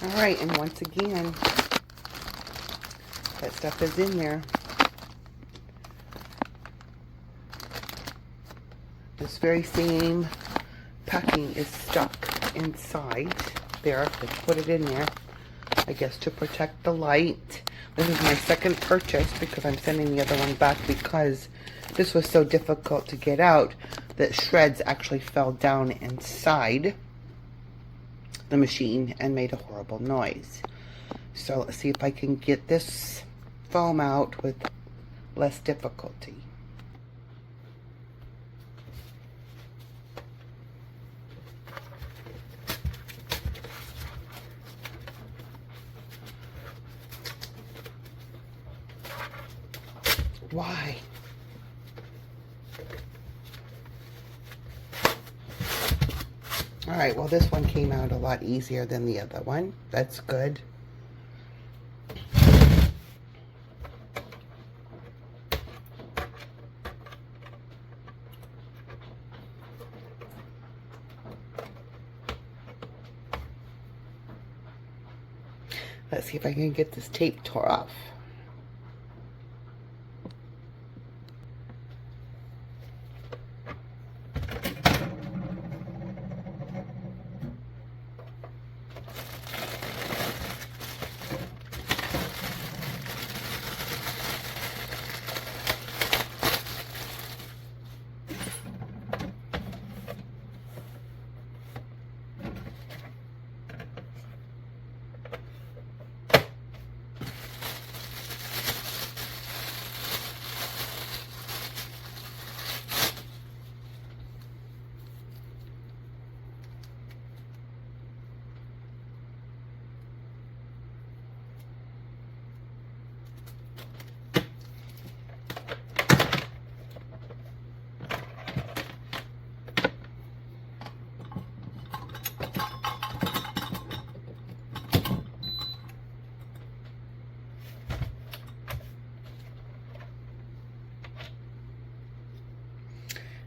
Alright, and once again, that stuff is in there. This very same packing is stuck inside there. They put it in there, I guess, to protect the light. This is my second purchase because I'm sending the other one back because this was so difficult to get out that shreds actually fell down inside the machine and made a horrible noise. So let's see if I can get this foam out with less difficulty. Why? Alright, well this one came out a lot easier than the other one. That's good. Let's see if I can get this tape tore off.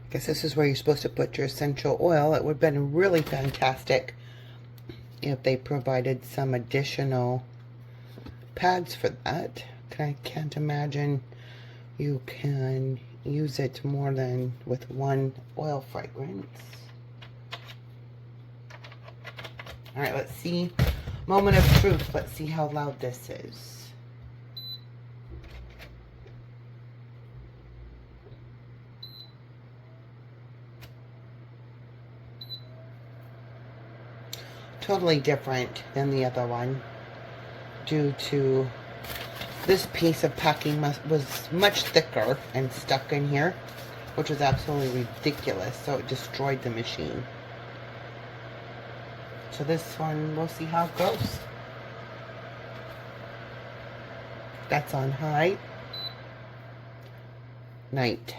I guess this is where you're supposed to put your essential oil. It would have been really fantastic if they provided some additional pads for that. I can't imagine you can use it more than with one oil fragrance. Alright, let's see. Moment of truth. Let's see how loud this is. Totally different than the other one due to this piece of packing was much thicker and stuck in here, which was absolutely ridiculous, so it destroyed the machine. So this one, we'll see how it goes. That's on high. Night.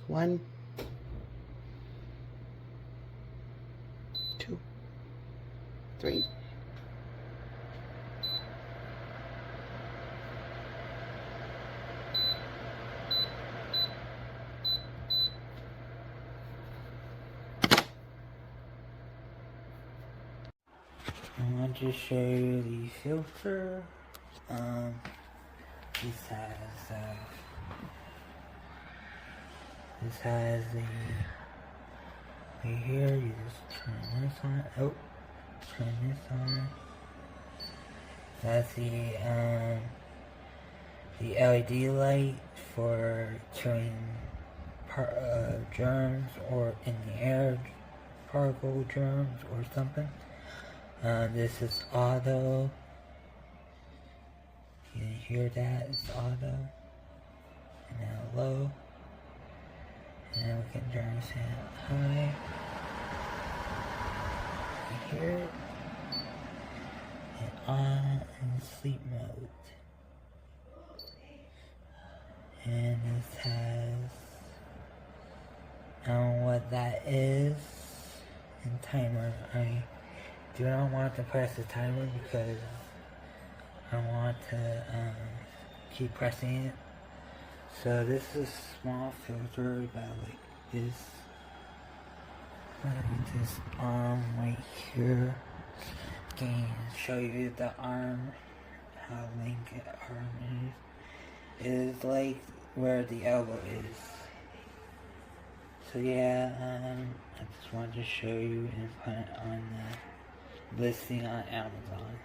1, 2, 3. I want to show you the filter. This has the right here. You just turn this on. Oh, turn this on. That's the LED light for killing germs or in the air particle germs or something. This is auto. You can hear that, it's auto. And now low. And then we can turn this high. You hear it. And on in sleep mode. And this has, I don't know what that is. And timer. I do not want to press the timer because I want to keep pressing it. So this is a small filter about like this. This arm right here. can show you the arm, how length the arm is. It is like where the elbow is. So yeah, I just wanted to show you and put it on the listing on Amazon.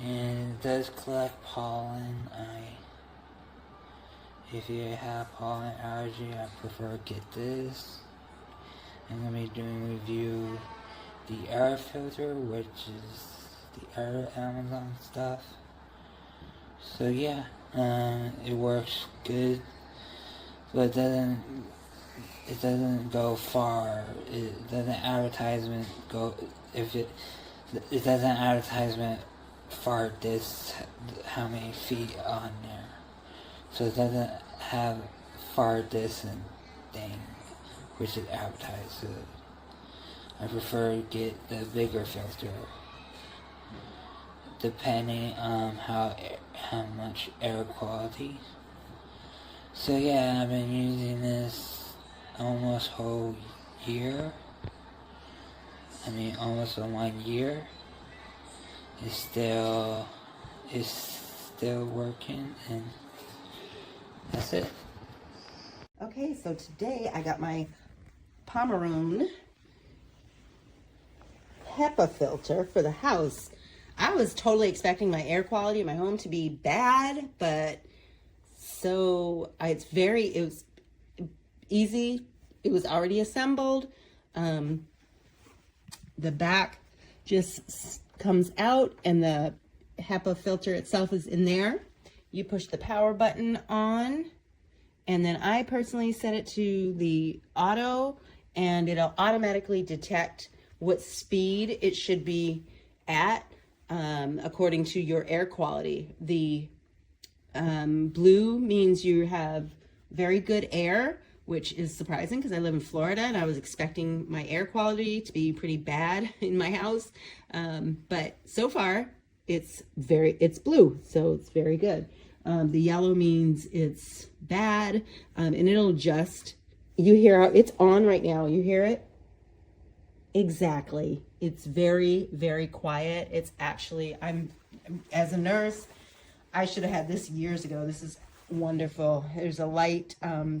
And it does collect pollen. If you have pollen allergy, I prefer get this. I'm going to be doing review the air filter, which is the air Amazon stuff. So yeah, it works good, but it doesn't go far. It doesn't advertisement go, it doesn't advertisement far this how many feet on there. So it doesn't have far distance thing, which is advertised. So I prefer to get the bigger filter, depending on how much air quality. So yeah, I've been using this almost whole year. Almost 1 year. It's still working, and that's it. Okay, so today I got my POMORON HEPA filter for the house. I was totally expecting my air quality in my home to be bad, but it was easy. It was already assembled. The back just comes out and the HEPA filter itself is in there. You push the power button on, and then I personally set it to the auto, and it'll automatically detect what speed it should be at according to your air quality. The blue means you have very good air, which is surprising because I live in Florida and I was expecting my air quality to be pretty bad in my house. But so far it's blue, so it's very good. The yellow means it's bad, and it'll adjust. You hear how it's on right now. You hear it? Exactly. It's very, very quiet. It's actually, as a nurse, I should have had this years ago. This is wonderful. There's a light,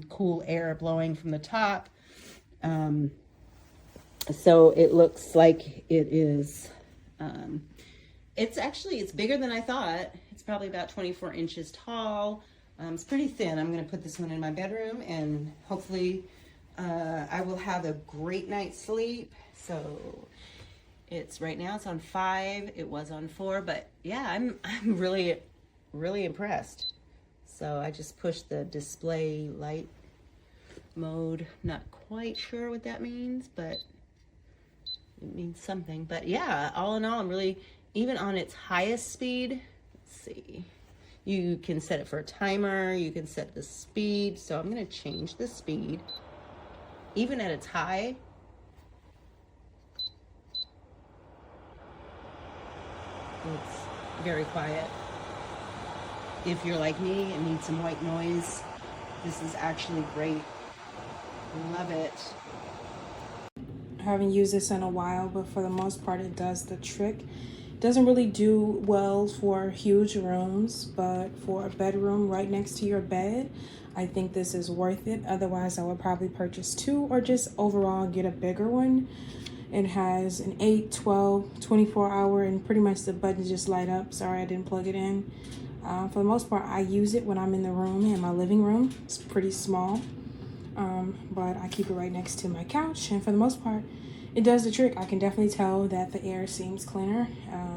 cool air blowing from the top. So it looks like it is, it's bigger than I thought. It's probably about 24 inches tall. It's pretty thin. I'm going to put this one in my bedroom, and hopefully I will have a great night's sleep. So right now it's on 5. It was on 4, but yeah, I'm really, really impressed. So I just pushed the display light mode. Not quite sure what that means, but it means something. But yeah, all in all, I'm really, even on its highest speed, let's see, you can set it for a timer, you can set the speed. So I'm gonna change the speed. Even at its high, it's very quiet. If you're like me and need some white noise, this is actually great. Love it. I haven't used this in a while, but for the most part it does the trick. It doesn't really do well for huge rooms, but for a bedroom right next to your bed, I think this is worth it. Otherwise I would probably purchase 2, or just overall get a bigger one. It has an 8, 12, 24 hour, and pretty much the buttons just light up. Sorry I didn't plug it in. For the most part, I use it when I'm in the room, in my living room. It's pretty small, but I keep it right next to my couch, and for the most part, it does the trick. I can definitely tell that the air seems cleaner,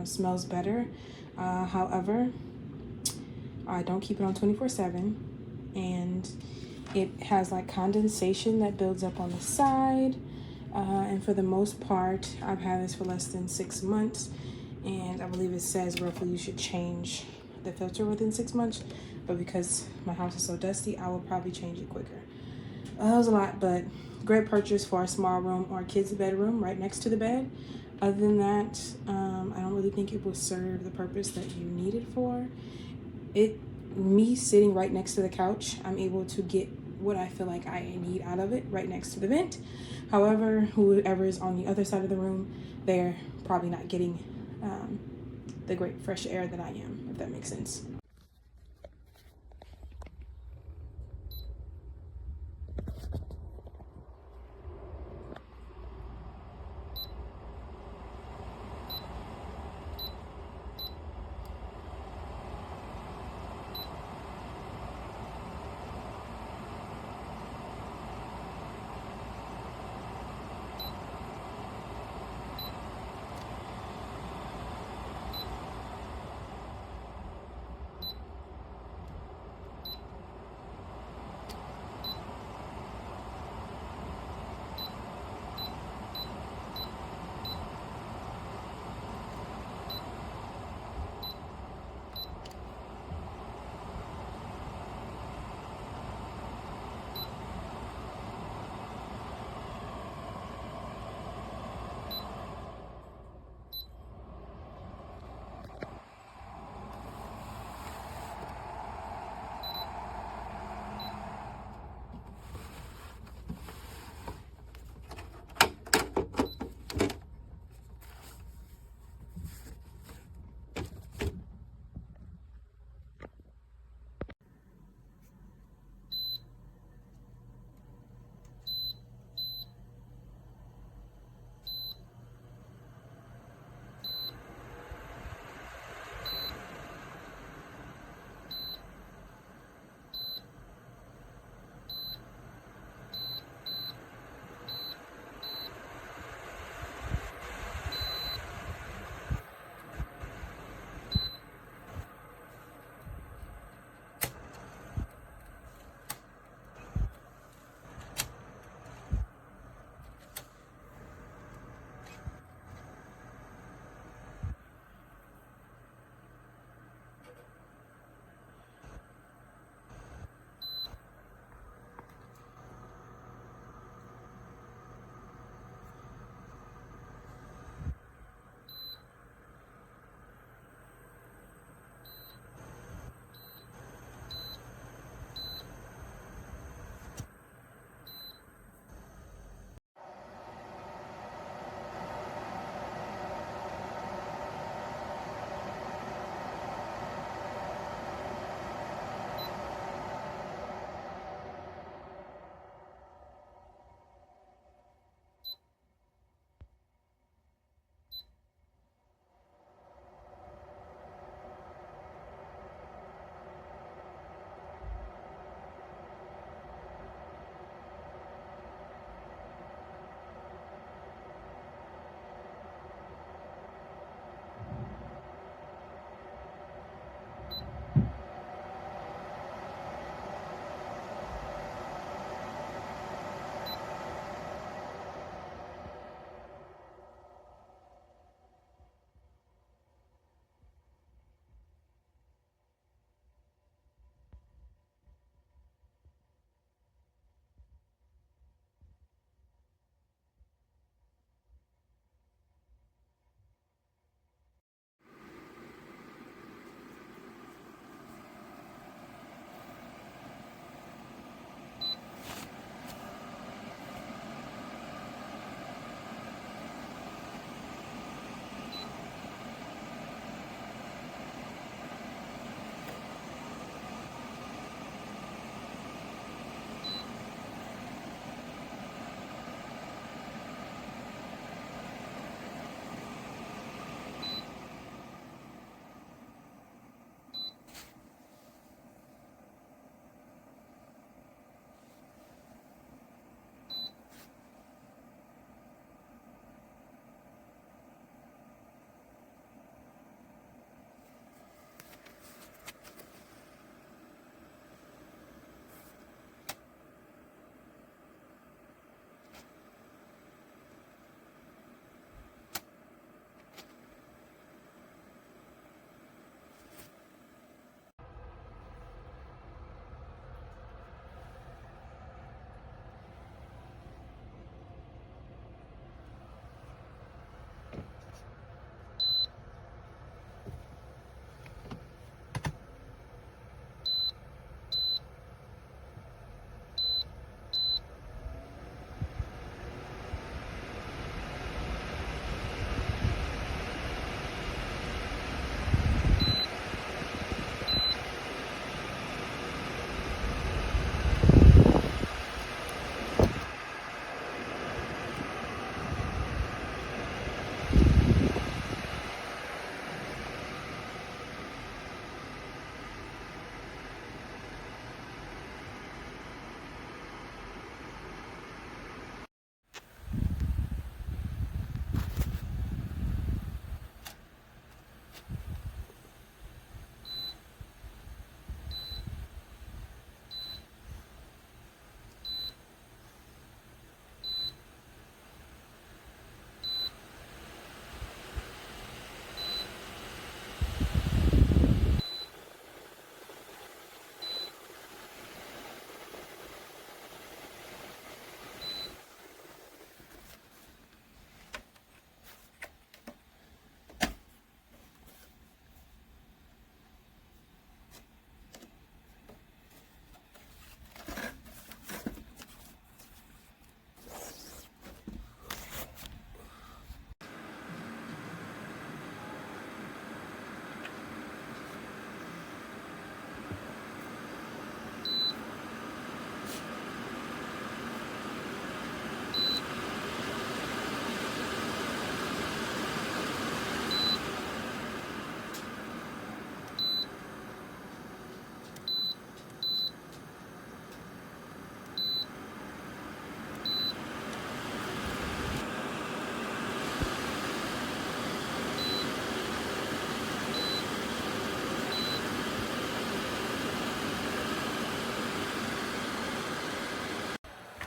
smells better. However, I don't keep it on 24/7, and it has like condensation that builds up on the side, and for the most part, I've had this for less than 6 months, and I believe it says roughly you should change the filter within 6 months, but because my house is so dusty, I will probably change it quicker. That was a lot, but great purchase for a small room or a kid's bedroom right next to the bed. Other than that, I don't really think it will serve the purpose that you need it for. Me sitting right next to the couch, I'm able to get what I feel like I need out of it right next to the vent. However, whoever is on the other side of the room, they're probably not getting the great fresh air that I am, if that makes sense.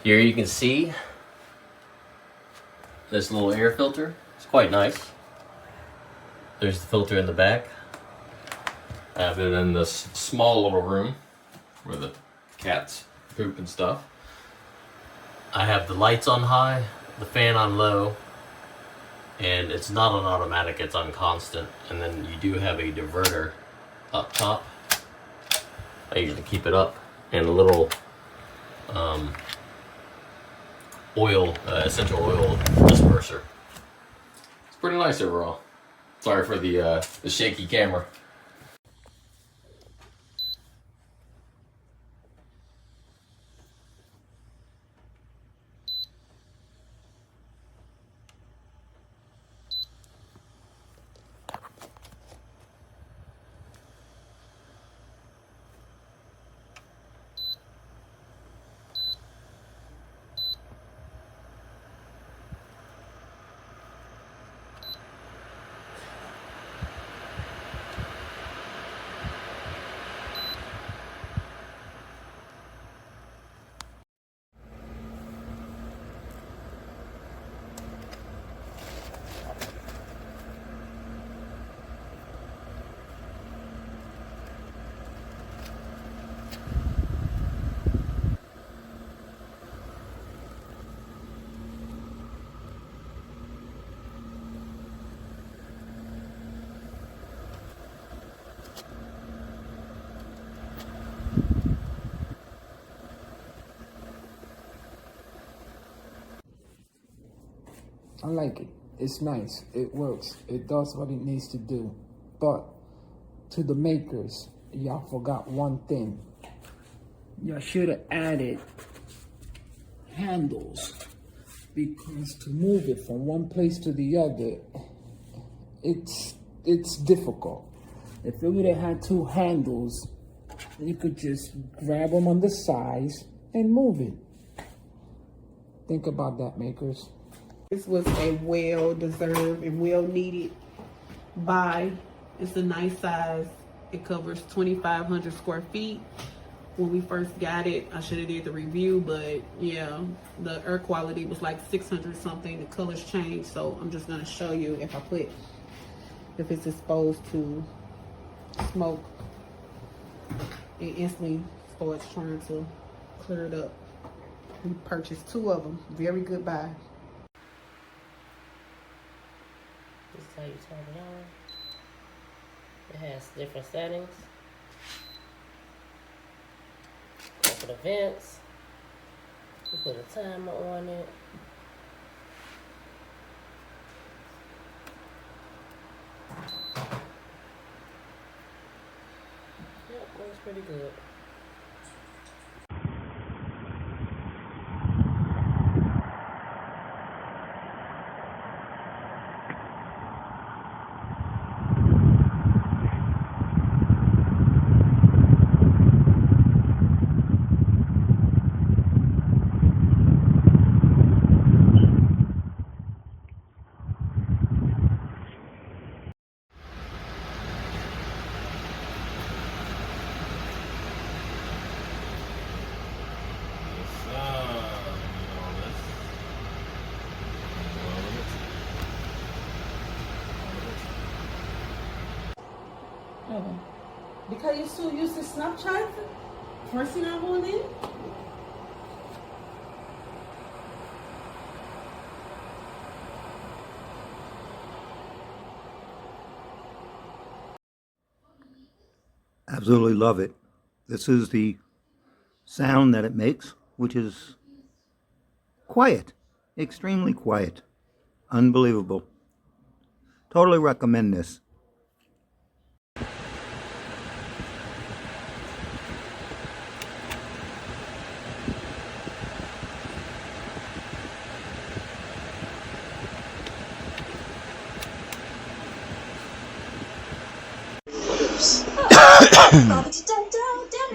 Here you can see this little air filter. It's quite nice. There's the filter in the back. I have it in this small little room where the cats poop and stuff. I have the lights on high, the fan on low, and it's not an automatic, it's on constant. And then you do have a diverter up top. I usually keep it up, and a little essential oil disperser. It's pretty nice overall. Sorry for the shaky camera. I like it. It's nice. It works. It does what it needs to do. But to the makers, y'all forgot one thing. Y'all should have added handles, because to move it from one place to the other, it's difficult. If you would have had two handles, you could just grab them on the sides and move it. Think about that, makers. This was a well-deserved and well-needed buy. It's a nice size. It covers 2,500 square feet. When we first got it, I should have did the review, but yeah, the air quality was like 600 something. The colors changed, so I'm just gonna show you if it's exposed to smoke, it instantly starts trying to clear it up. We purchased 2 of them. Very good buy. This is how you turn it on. It has different settings. Go for the vents. We put a timer on it. Yep, works pretty good. Because you're so used to Snapchat, first thing I want in. Absolutely love it. This is the sound that it makes, which is quiet, extremely quiet, unbelievable. Totally recommend this.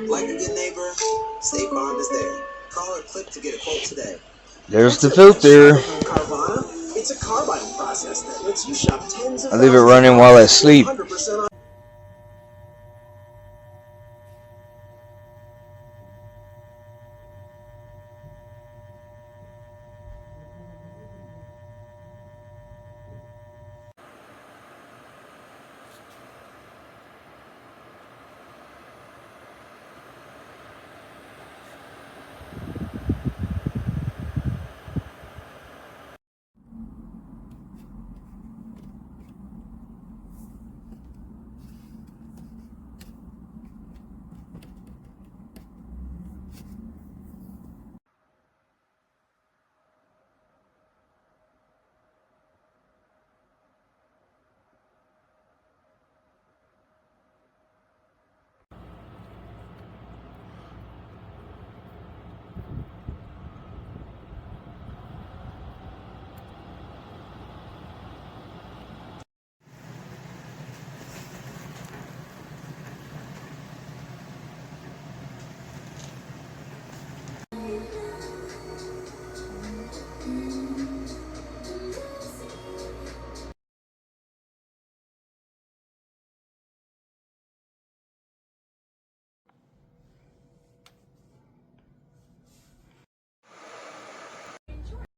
Like a good neighbor, State Farm is there. Call or click to get a quote today. There's the filter. Carvana, it's a carbine process that lets you shop tens of I leave it running while I sleep. 100%